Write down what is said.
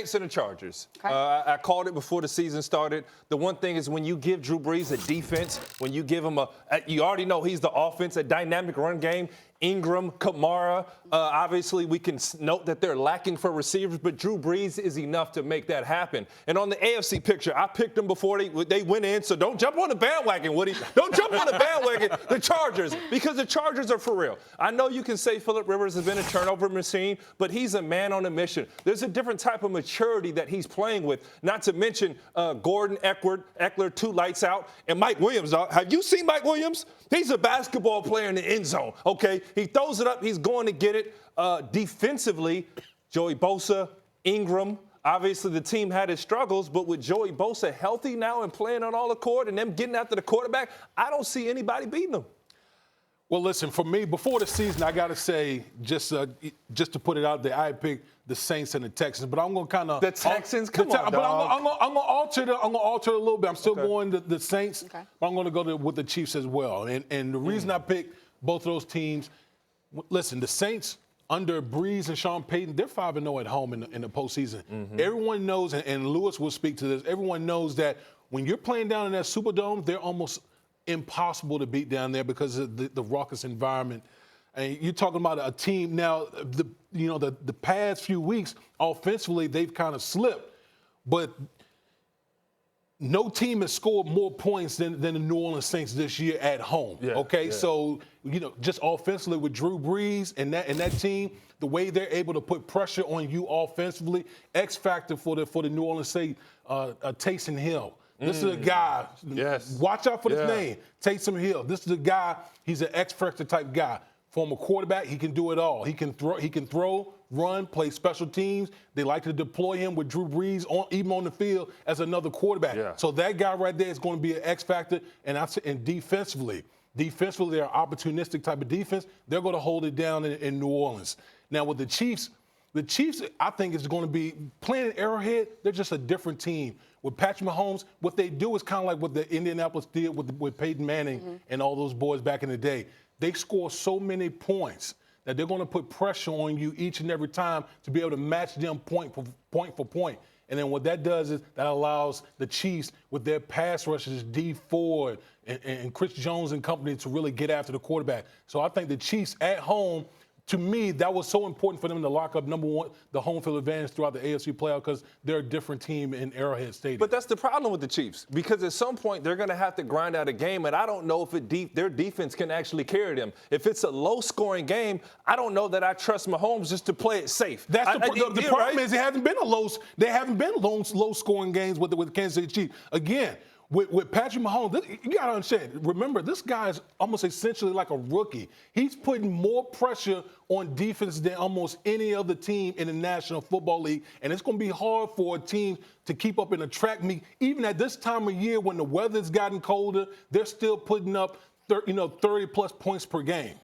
Saints and the Chargers. Okay. I called it before the season started. The one thing is when you give Drew Brees a defense, when you give him you already know he's the offense, a dynamic run game. Ingram, Kamara, obviously we can note that they're lacking for receivers, but Drew Brees is enough to make that happen. And on the AFC picture, I picked them before they went in, so don't jump on the bandwagon, Woody. Don't jump on the bandwagon, the Chargers, because the Chargers are for real. I know you can say Phillip Rivers has been a turnover machine, but he's a man on a mission. There's a different type of maturity that he's playing with, not to mention Gordon, Eckler, two lights out, and Mike Williams. Have you seen Mike Williams? He's a basketball player in the end zone, okay? He throws it up. He's going to get it. Defensively, Joey Bosa, Ingram. Obviously, the team had its struggles, but with Joey Bosa healthy now and playing on all the court and them getting after the quarterback, I don't see anybody beating them. Well, listen, for me, before the season, I got to say, just to put it out there, I picked the Saints and the Texans, but I'm going to kind of the Texans. Come on, but I'm going to alter it. I'm going to alter it a little bit. I'm still going to the Saints, but I'm going to go with the Chiefs as well. And the reason I picked both of those teams, listen, the Saints under Breeze and Sean Payton, they're 5-0 at home in the postseason. Everyone knows, and Lewis will speak to this. Everyone knows that when you're playing down in that Superdome, they're almost impossible to beat down there because of the raucous environment. And you're talking about a team now. The past few weeks offensively they've kind of slipped, but no team has scored more points than the New Orleans Saints this year at home. So just offensively with Drew Brees and that team, the way they're able to put pressure on you offensively, X factor for the New Orleans Saints, Taysom Hill. This is a guy. Yes. Watch out for this name, Taysom Hill. This is a guy. He's an X-factor type guy. Former quarterback, he can do it all. He can throw, run, play special teams. They like to deploy him with Drew Brees even on the field as another quarterback. Yeah. So that guy right there is going to be an X-factor. And defensively, they're an opportunistic type of defense. They're going to hold it down in New Orleans. Now with the Chiefs, I think, is going to be playing at Arrowhead. They're just a different team. With Patrick Mahomes, what they do is kind of like what the Indianapolis did with Peyton Manning and all those boys back in the day. They score so many points that they're going to put pressure on you each and every time to be able to match them point for point. And then what that does is that allows the Chiefs with their pass rushers, D Ford and Chris Jones and company, to really get after the quarterback. So I think the Chiefs at home, to me, that was so important for them to lock up, number one, the home field advantage throughout the AFC playoff because they're a different team in Arrowhead Stadium. But that's the problem with the Chiefs, because at some point they're going to have to grind out a game, and I don't know if their defense can actually carry them. If it's a low-scoring game, I don't know that I trust Mahomes just to play it safe. That's the problem is there haven't been low-scoring games with the Kansas City Chiefs. Again, with Patrick Mahomes, you got to understand, remember, this guy is almost essentially like a rookie. He's putting more pressure on defense than almost any other team in the National Football League, and it's going to be hard for a team to keep up in a track meet. Even at this time of year when the weather's gotten colder, they're still putting up 30-plus points per game.